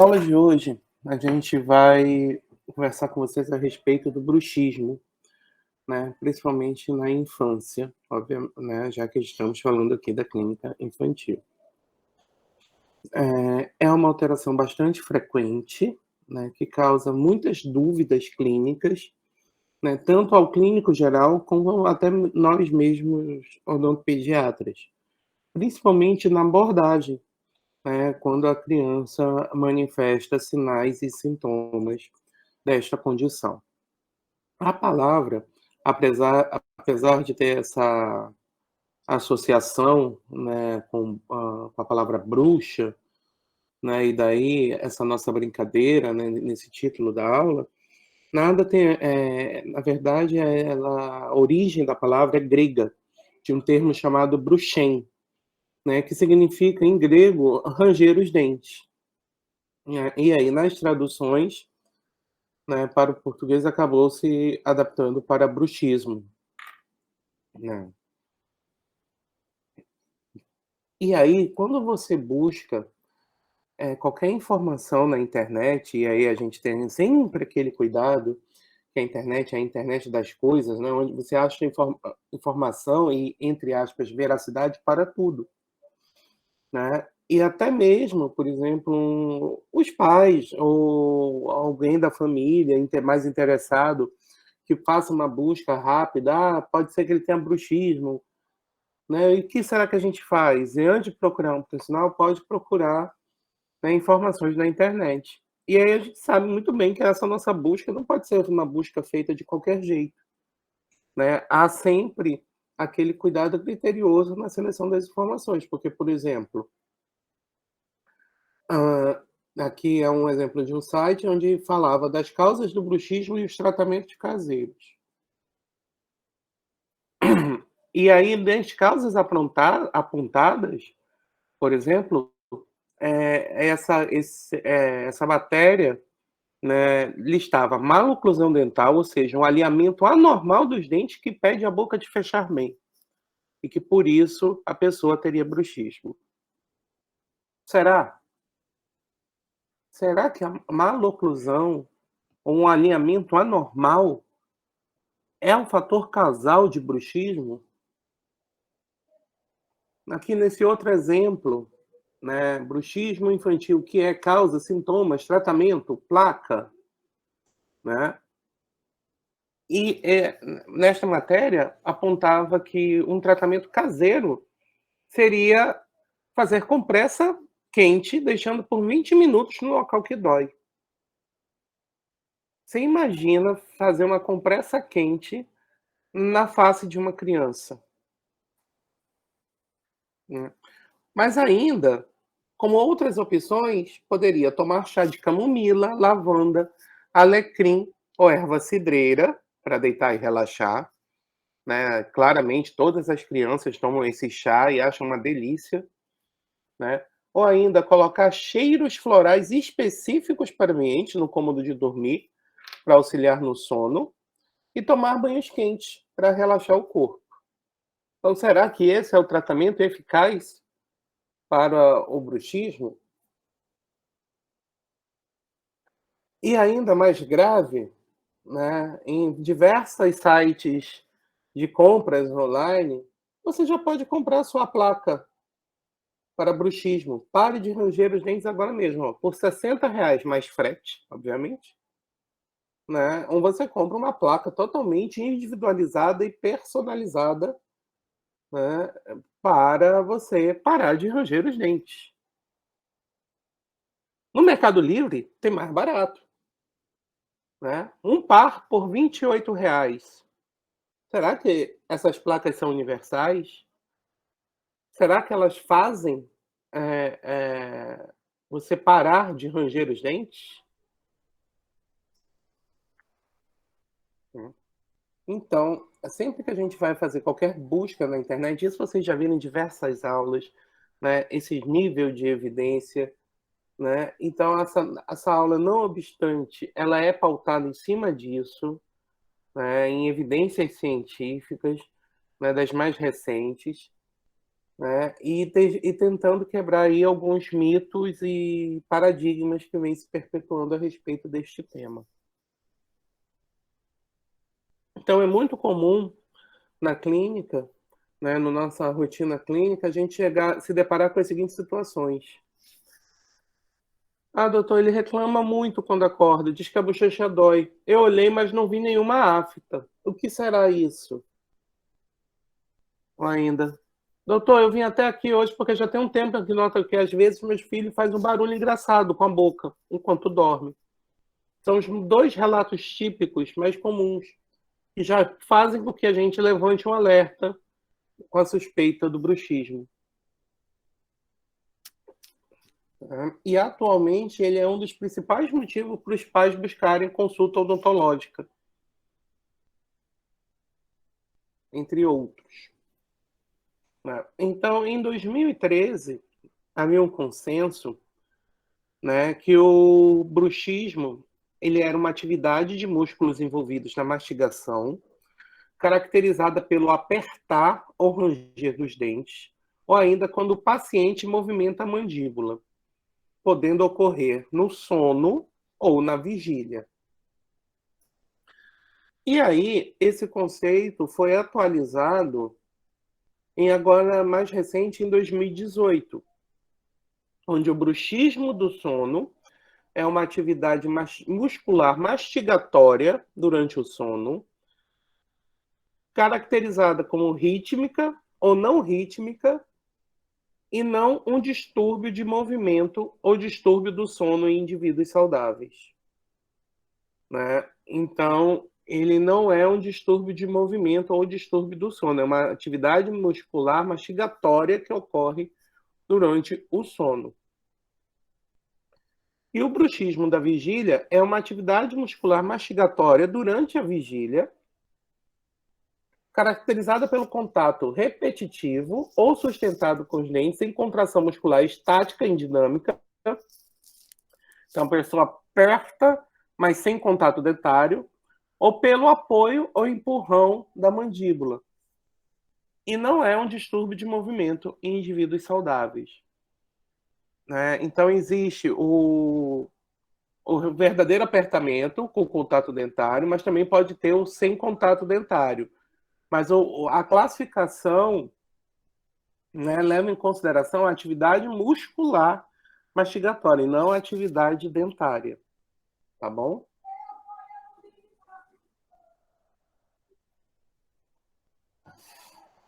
Na aula de hoje, a gente vai conversar com vocês a respeito do bruxismo, né, principalmente na infância, né, já que estamos falando aqui da clínica infantil. É uma alteração bastante frequente, né, que causa muitas dúvidas clínicas, né, tanto ao clínico geral como até nós mesmos odontopediatras, principalmente na abordagem, né, quando a criança manifesta sinais e sintomas desta condição. A palavra, apesar de ter essa associação, né, com a palavra bruxa, né, e daí essa nossa brincadeira, né, nesse título da aula, nada tem, na verdade, a origem da palavra é grega, de um termo chamado bruxem, né, que significa em grego ranger os dentes, né. E aí nas traduções, né, para o português acabou se adaptando para bruxismo, né. E aí, quando você busca, qualquer informação na internet, e aí a gente tem sempre aquele cuidado, que a internet é a internet das coisas, né, onde você acha informação e, entre aspas, veracidade para tudo, né. E até mesmo, por exemplo, os pais ou alguém da família mais interessado, que faça uma busca rápida: "Ah, pode ser que ele tenha bruxismo", né, e o que será que a gente faz? E antes de procurar um profissional, pode procurar, né, informações na internet. E aí a gente sabe muito bem que essa nossa busca não pode ser uma busca feita de qualquer jeito, né. Há sempre aquele cuidado criterioso na seleção das informações, porque, por exemplo, hã, aqui é um exemplo de um site onde falava das causas do bruxismo e os tratamentos caseiros. E aí, das causas apontadas, por exemplo, essa matéria, né, listava maloclusão dental, ou seja, um alinhamento anormal dos dentes que impede a boca de fechar bem, e que por isso a pessoa teria bruxismo. Será? Será que a maloclusão ou um alinhamento anormal é um fator causal de bruxismo? Aqui nesse outro exemplo, né, bruxismo infantil, que é causa, sintomas, tratamento, placa, né? E, nesta matéria, apontava que um tratamento caseiro seria fazer compressa quente, deixando por 20 minutos no local que dói. Você imagina fazer uma compressa quente na face de uma criança, né. Mas ainda, como outras opções, poderia tomar chá de camomila, lavanda, alecrim ou erva cidreira para deitar e relaxar, né. Claramente todas as crianças tomam esse chá e acham uma delícia, né. Ou ainda colocar cheiros florais específicos para o ambiente no cômodo de dormir, para auxiliar no sono, e tomar banhos quentes para relaxar o corpo. Então será que esse é o tratamento eficaz para o bruxismo? E ainda mais grave, né, em diversos sites de compras online, você já pode comprar sua placa para bruxismo. Pare de ranger os dentes agora mesmo, ó, por R$ 60 mais frete, obviamente, né, ou você compra uma placa totalmente individualizada e personalizada, né, para você parar de ranger os dentes. No Mercado Livre tem mais barato, né, um par por R$ 28. Será que essas placas são universais? Será que elas fazem, você parar de ranger os dentes? Hum. Então, sempre que a gente vai fazer qualquer busca na internet, isso vocês já viram em diversas aulas, né, esse nível de evidência, né. Então essa aula, não obstante, ela é pautada em cima disso, né, em evidências científicas, né, das mais recentes. né? E tentando quebrar aí alguns mitos e paradigmas que vêm se perpetuando a respeito deste tema. Então, é muito comum na clínica, né, na nossa rotina clínica, a gente se deparar com as seguintes situações. Ah, doutor, ele reclama muito quando acorda, diz que a bochecha dói. Eu olhei, mas não vi nenhuma afta. O que será isso? Ainda. Doutor, eu vim até aqui hoje porque já tem um tempo que nota que às vezes meus filhos fazem um barulho engraçado com a boca enquanto dorme. São os dois relatos típicos mais comuns que já fazem com que a gente levante um alerta com a suspeita do bruxismo. E atualmente ele é um dos principais motivos para os pais buscarem consulta odontológica, entre outros. Então, em 2013, havia um consenso, né, que o bruxismo ele era uma atividade de músculos envolvidos na mastigação, caracterizada pelo apertar ou ranger dos dentes, ou ainda quando o paciente movimenta a mandíbula, podendo ocorrer no sono ou na vigília. E aí, esse conceito foi atualizado em agora mais recente, em 2018, onde o bruxismo do sono é uma atividade muscular mastigatória durante o sono, caracterizada como rítmica ou não rítmica, e não um distúrbio de movimento ou distúrbio do sono em indivíduos saudáveis. Né? Então, ele não é um distúrbio de movimento ou distúrbio do sono, é uma atividade muscular mastigatória que ocorre durante o sono. E o bruxismo da vigília é uma atividade muscular mastigatória durante a vigília, caracterizada pelo contato repetitivo ou sustentado com os dentes em contração muscular estática e dinâmica. Então, a pessoa aperta, mas sem contato dentário, ou pelo apoio ou empurrão da mandíbula. E não é um distúrbio de movimento em indivíduos saudáveis. Né? Então, existe o verdadeiro apertamento com contato dentário, mas também pode ter o sem contato dentário. Mas a classificação, né, leva em consideração a atividade muscular mastigatória e não a atividade dentária. Tá bom?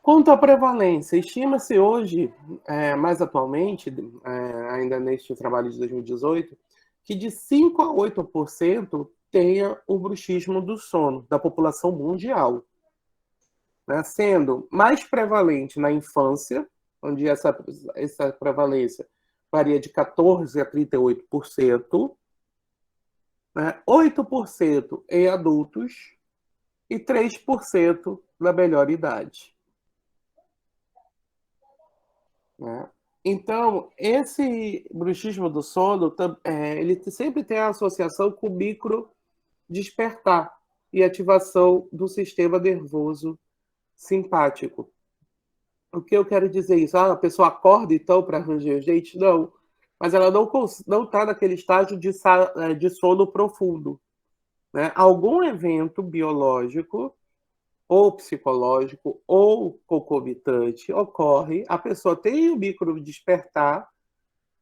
Quanto à prevalência, estima-se hoje, mais atualmente, ainda neste trabalho de 2018, que de 5 a 8% tenha o bruxismo do sono da população mundial, né? Sendo mais prevalente na infância, onde essa prevalência varia de 14% a 38%, né? 8% em adultos e 3% na melhor idade. Né? Então, esse bruxismo do sono, ele sempre tem a associação com o micro despertar e ativação do sistema nervoso simpático. O que eu quero dizer isso? Ah, a pessoa acorda então para ranger os dentes? Não. Mas ela não está naquele estágio de sono profundo. Né? Algum evento biológico ou psicológico ou concomitante ocorre, a pessoa tem o micro despertar,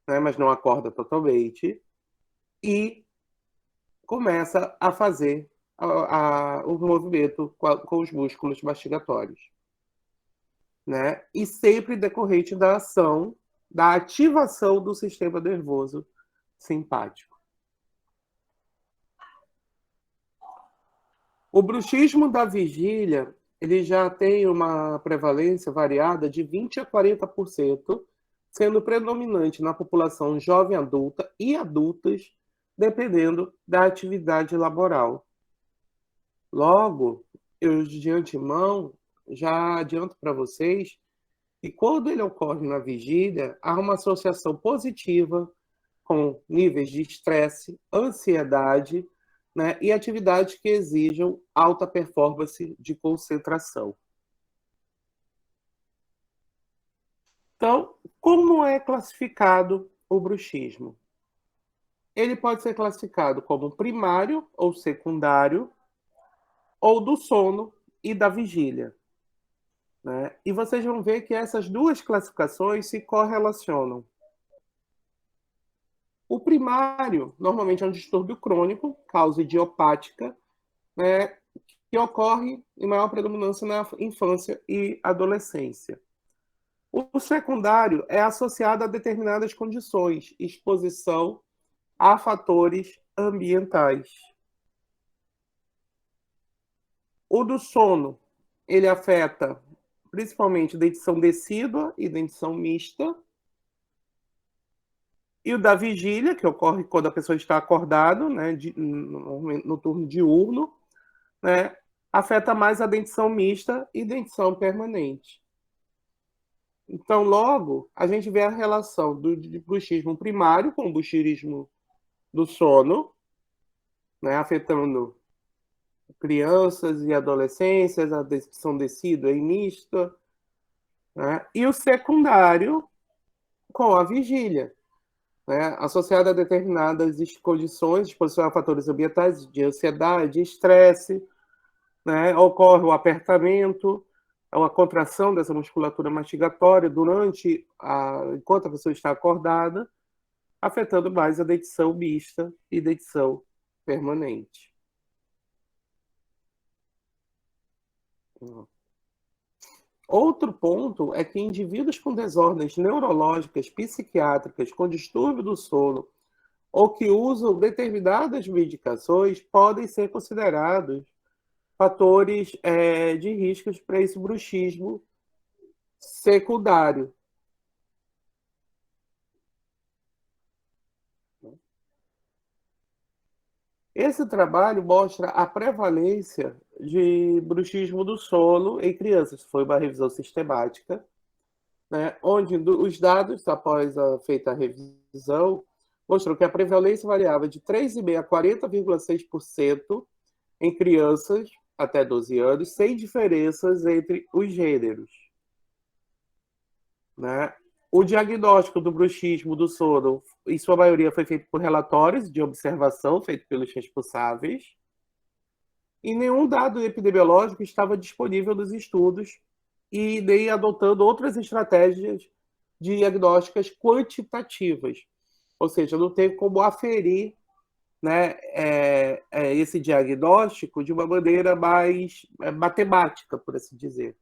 né, mas não acorda totalmente, e começa a fazer o movimento com os músculos mastigatórios. Né? E sempre decorrente da ação, da ativação do sistema nervoso simpático. O bruxismo da vigília, ele já tem uma prevalência variada de 20 a 40%, sendo predominante na população jovem adulta e adultas, dependendo da atividade laboral. Logo, eu de antemão já adianto para vocês que quando ele ocorre na vigília, há uma associação positiva com níveis de estresse, ansiedade, né, e atividades que exijam alta performance de concentração. Então, como é classificado o bruxismo? Ele pode ser classificado como primário ou secundário, ou do sono e da vigília. Né? E vocês vão ver que essas duas classificações se correlacionam. O primário, normalmente, é um distúrbio crônico, causa idiopática, né, que ocorre em maior predominância na infância e adolescência. O secundário é associado a determinadas condições, exposição a fatores ambientais. O do sono, ele afeta principalmente dentição decídua e dentição mista. E o da vigília, que ocorre quando a pessoa está acordada, né, no turno diurno, né, afeta mais a dentição mista e dentição permanente. Então, logo, a gente vê a relação do bruxismo primário com o bruxismo do sono, né, afetando crianças e adolescências, a dentição decídua e mista, né, e o secundário com a vigília, né, associada a determinadas condições, exposição a fatores ambientais de ansiedade, estresse, né, ocorre o apertamento, a contração dessa musculatura mastigatória enquanto a pessoa está acordada, afetando mais a dentição mista e dentição permanente. Outro ponto é que indivíduos com desordens neurológicas, psiquiátricas, com distúrbio do sono ou que usam determinadas medicações podem ser considerados fatores de riscos para esse bruxismo secundário. Esse trabalho mostra a prevalência de bruxismo do sono em crianças. Foi uma revisão sistemática, né, onde os dados, após feita a revisão, mostrou que a prevalência variava de 3,5% a 40,6% em crianças até 12 anos, sem diferenças entre os gêneros. Né? O diagnóstico do bruxismo do sono, em sua maioria, foi feito por relatórios de observação feitos pelos responsáveis, e nenhum dado epidemiológico estava disponível nos estudos e nem adotando outras estratégias diagnósticas quantitativas. Ou seja, não tem como aferir, né, esse diagnóstico de uma maneira mais matemática, por assim dizer,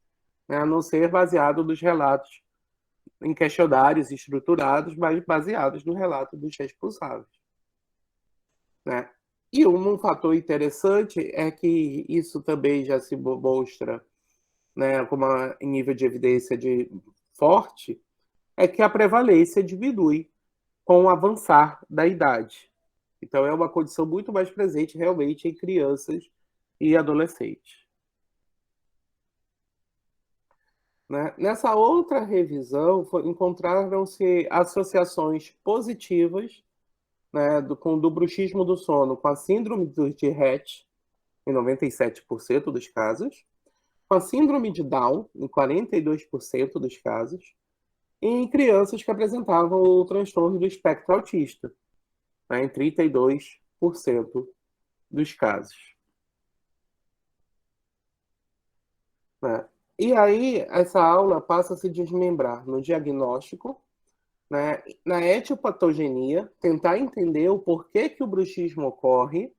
né, a não ser baseado nos relatos em questionários estruturados, mas baseados no relato dos responsáveis. Né? E um fator interessante é que isso também já se mostra, né, como em nível de evidência forte, é que a prevalência diminui com o avançar da idade. Então, é uma condição muito mais presente realmente em crianças e adolescentes. Né? Nessa outra revisão, encontraram-se associações positivas, né, do bruxismo do sono com a síndrome de Rett, em 97% dos casos, com a síndrome de Down, em 42% dos casos, e em crianças que apresentavam o transtorno do espectro autista, né, em 32% dos casos. Né? E aí, essa aula passa a se desmembrar no diagnóstico, né, na etiopatogenia, tentar entender o porquê que o bruxismo ocorre,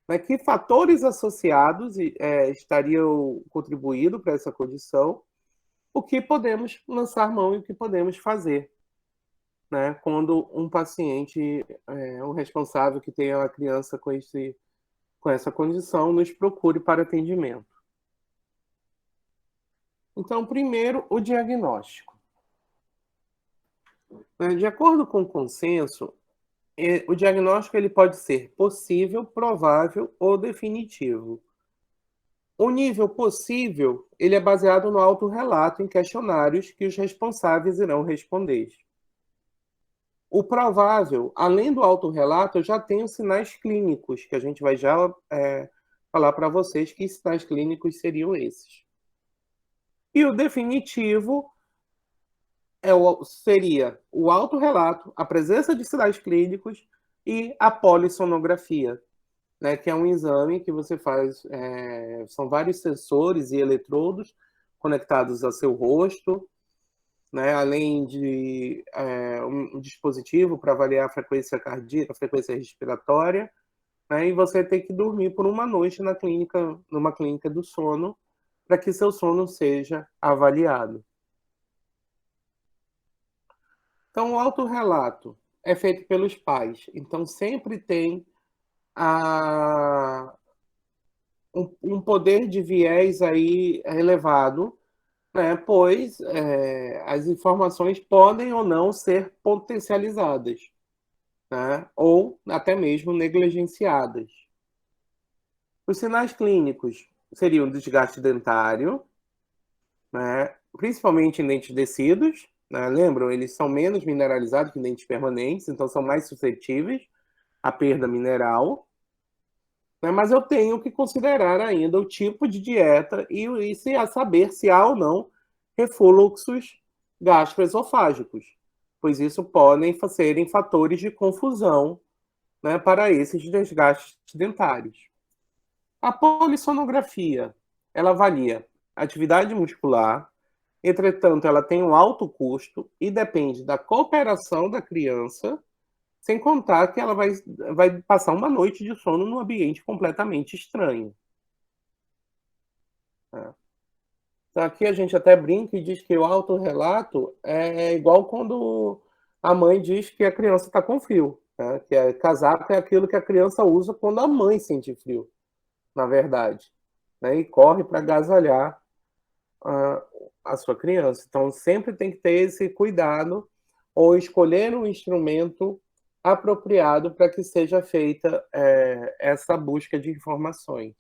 né, que fatores associados estariam contribuindo para essa condição, o que podemos lançar mão e o que podemos fazer, né, quando um paciente, um responsável que tenha uma criança com essa condição, nos procure para atendimento. Então, primeiro, o diagnóstico. De acordo com o consenso, o diagnóstico ele pode ser possível, provável ou definitivo. O nível possível ele é baseado no autorrelato em questionários que os responsáveis irão responder. O provável, além do autorrelato, eu já tenho sinais clínicos, que a gente vai já falar para vocês que sinais clínicos seriam esses. E o definitivo seria o autorrelato, a presença de sinais clínicos e a polissonografia, né, que é um exame que você faz, são vários sensores e eletrodos conectados ao seu rosto, né, além de um dispositivo para avaliar a frequência cardíaca, a frequência respiratória, né, e você tem que dormir por uma noite numa clínica do sono, para que seu sono seja avaliado. Então, o autorrelato é feito pelos pais. Então, sempre tem a, um poder de viés aí elevado, né? Pois as informações podem ou não ser potencializadas, né? Ou até mesmo negligenciadas. Os sinais clínicos seriam desgaste dentário, né? Principalmente em dentes descidos, né? Lembram, eles são menos mineralizados que dentes permanentes, então são mais suscetíveis à perda mineral. Né? Mas eu tenho que considerar ainda o tipo de dieta e se a saber se há ou não refluxos gastroesofágicos, pois isso podem serem fatores de confusão, né, para esses desgastes dentários. A polissonografia, ela avalia atividade muscular, entretanto, ela tem um alto custo e depende da cooperação da criança, sem contar que ela vai passar uma noite de sono num ambiente completamente estranho. Né? Então, aqui a gente até brinca e diz que o autorrelato é igual quando a mãe diz que a criança está com frio. Né? Que casaco é aquilo que a criança usa quando a mãe sente frio, na verdade. Né? E corre para agasalhar a sua criança. Então, sempre tem que ter esse cuidado ou escolher um instrumento apropriado para que seja feita essa busca de informações.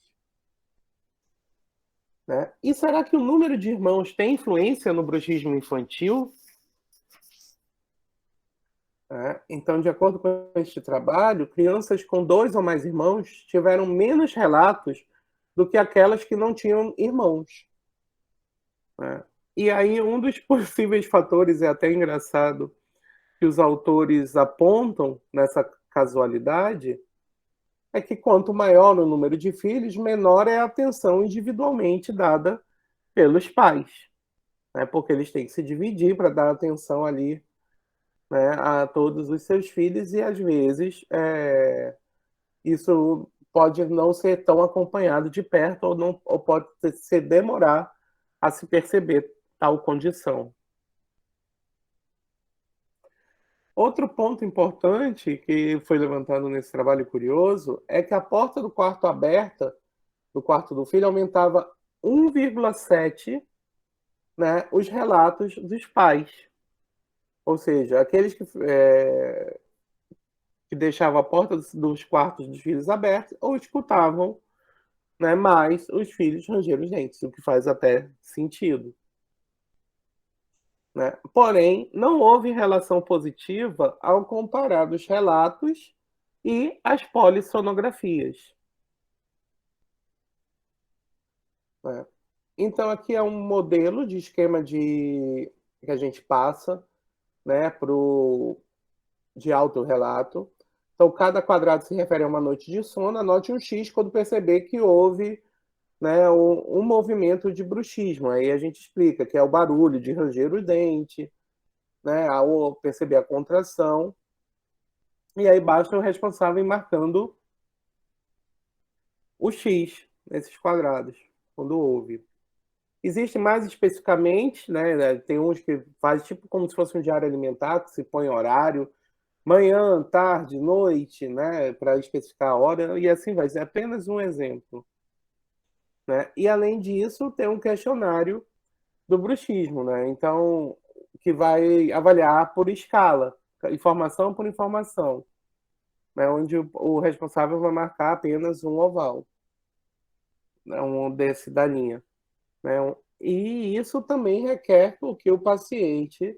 Né? E será que o número de irmãos tem influência no bruxismo infantil? Então, de acordo com este trabalho, crianças com 2 ou mais irmãos tiveram menos relatos do que aquelas que não tinham irmãos. Né? E aí, um dos possíveis fatores, é até engraçado, que os autores apontam nessa casualidade, é que quanto maior o número de filhos, menor é a atenção individualmente dada pelos pais, né? Porque eles têm que se dividir para dar atenção ali, né, a todos os seus filhos, e às vezes isso pode não ser tão acompanhado de perto, ou pode se demorar a se perceber tal condição. Outro ponto importante que foi levantado nesse trabalho curioso é que a porta do quarto aberta, do quarto do filho, aumentava 1,7, né, os relatos dos pais. Ou seja, aqueles que deixavam a porta dos quartos dos filhos aberta ou escutavam, né, mais os filhos ranger os dentes, o que faz até sentido. Né? Porém, não houve relação positiva ao comparar os relatos e as polissonografias. Né? Então, aqui é um modelo de esquema que a gente passa, né, de autorrelato. Então, cada quadrado se refere a uma noite de sono. Anote um X quando perceber que houve, né, um movimento de bruxismo. Aí a gente explica que é o barulho de ranger o dente, né, ao perceber a contração. E aí basta o responsável ir marcando o X nesses quadrados, quando houve. Existe mais especificamente, né, tem uns que faz tipo como se fosse um diário alimentar, que se põe horário, manhã, tarde, noite, né, para especificar a hora, e assim vai. É apenas um exemplo. Né? E além disso, tem um questionário do bruxismo, né? Então, que vai avaliar por escala, informação por informação, né? Onde o responsável vai marcar apenas um oval, né? Um desse da linha. Né? E isso também requer que o paciente,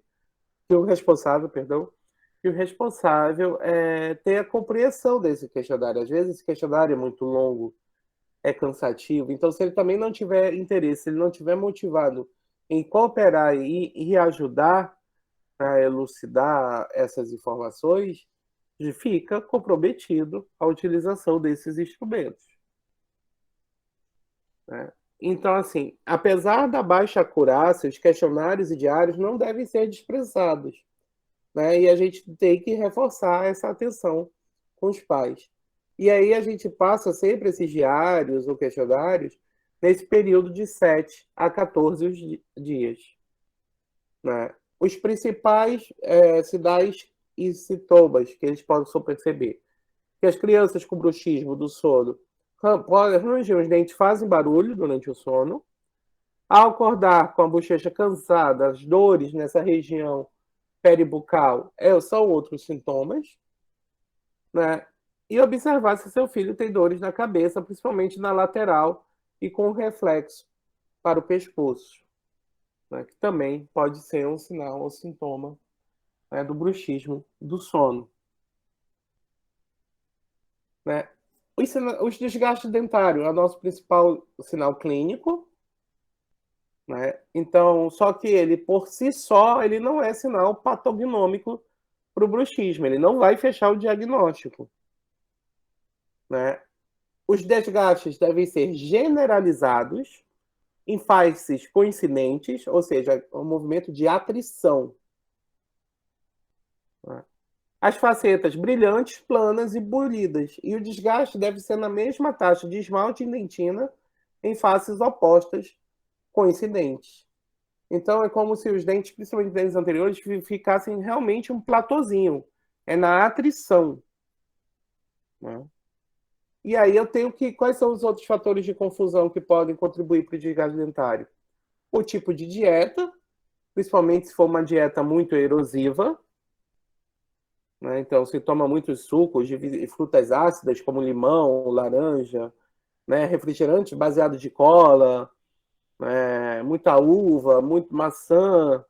que o responsável, perdão, que o responsável tenha compreensão desse questionário. Às vezes esse questionário é muito longo, é cansativo. Então, se ele também não tiver interesse, se ele não tiver motivado em cooperar e ajudar, para elucidar essas informações, fica comprometido a utilização desses instrumentos, né? Então, assim, apesar da baixa acurácia, os questionários e diários não devem ser desprezados, né? E a gente tem que reforçar essa atenção com os pais. E aí a gente passa sempre esses diários ou questionários nesse período de 7 a 14 dias, né? Os principais sinais e sintomas que eles possam perceber: que as crianças com bruxismo do sono rangem os dentes, fazem barulho durante o sono. Ao acordar com a bochecha cansada, as dores nessa região peribucal são outros sintomas, né? E observar se seu filho tem dores na cabeça, principalmente na lateral e com reflexo para o pescoço, né? Que também pode ser um sinal ou sintoma, né, do bruxismo do sono, né? Os desgastes dentários é o nosso principal sinal clínico, né? Então, só que ele por si só, ele não é sinal patognômico para o bruxismo, ele não vai fechar o diagnóstico, né? Os desgastes devem ser generalizados em faces coincidentes, ou seja, um movimento de atrição, né? As facetas brilhantes, planas e polidas. E o desgaste deve ser na mesma taxa de esmalte e dentina em faces opostas coincidentes. Então é como se os dentes, principalmente os dentes anteriores, ficassem realmente um platôzinho. É na atrição, né? E aí eu tenho que. Quais são os outros fatores de confusão que podem contribuir para o desgaste dentário? O tipo de dieta, principalmente se for uma dieta muito erosiva, né? Então, se toma muitos sucos de frutas ácidas, como limão, laranja, né? Refrigerante baseado de cola, muita uva, muito maçã,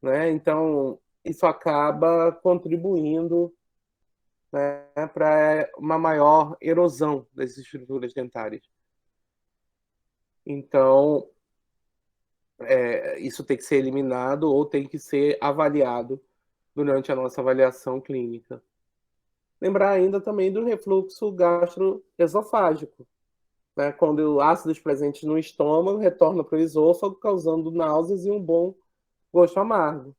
né? Então, isso acaba contribuindo, né, para uma maior erosão das estruturas dentárias. Então, isso tem que ser eliminado ou tem que ser avaliado durante a nossa avaliação clínica. Lembrar ainda também do refluxo gastroesofágico, né? Quando ácidos presentes no estômago retornam para o esôfago, causando náuseas e um bom gosto amargo,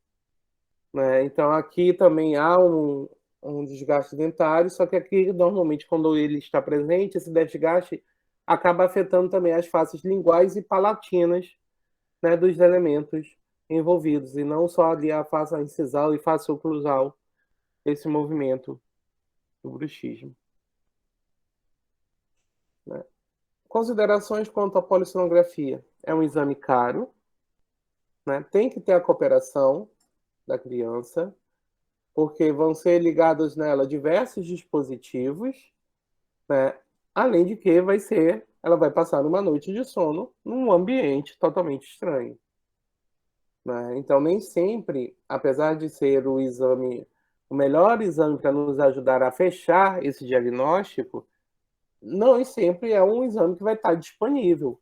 né? Então, aqui também há um desgaste dentário, só que aqui, normalmente, quando ele está presente, esse desgaste acaba afetando também as faces linguais e palatinas, né, dos elementos envolvidos, e não só ali a face incisal e face oclusal, esse movimento do bruxismo, né? Considerações quanto à polissonografia. É um exame caro, né? Tem que ter a cooperação da criança, porque vão ser ligados nela diversos dispositivos, né? Além de que ela vai passar uma noite de sono num ambiente totalmente estranho, né? Então, nem sempre, apesar de ser o melhor exame para nos ajudar a fechar esse diagnóstico, não sempre é um exame que vai estar disponível,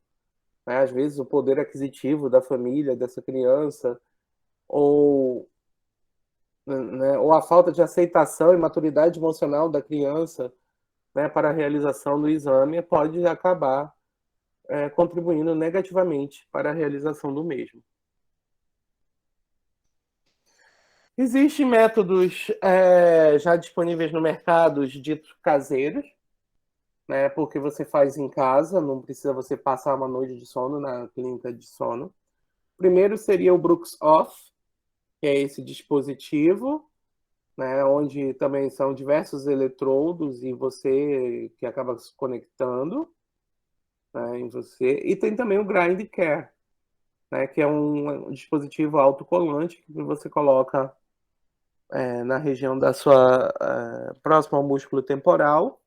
né? Às vezes, o poder aquisitivo da família, dessa criança, ou, né, ou a falta de aceitação e maturidade emocional da criança, né, para a realização do exame pode acabar contribuindo negativamente para a realização do mesmo. Existem métodos já disponíveis no mercado, ditos caseiros, né, porque você faz em casa, não precisa você passar uma noite de sono na clínica de sono. Primeiro seria o Brooks Off, que é esse dispositivo, né, onde também são diversos eletrodos e você que acaba se conectando, né, em você. E tem também o Grind Care, né, que é um dispositivo autocolante que você coloca na região da sua próximo ao músculo temporal,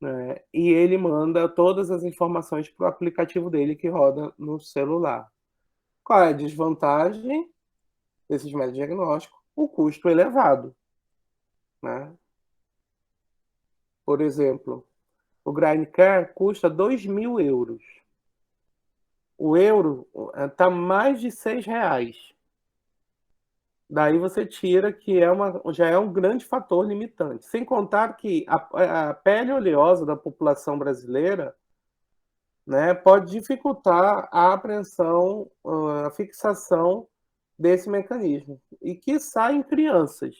né, e ele manda todas as informações para o aplicativo dele que roda no celular. Qual é a desvantagem desses métodos diagnósticos? O custo elevado, né? Por exemplo, o Grindcare custa 2.000 euros. O euro está mais de R$ 6. Daí você tira que já é um grande fator limitante. Sem contar que a pele oleosa da população brasileira, né, pode dificultar a apreensão, a fixação desse mecanismo. E quiçá em crianças.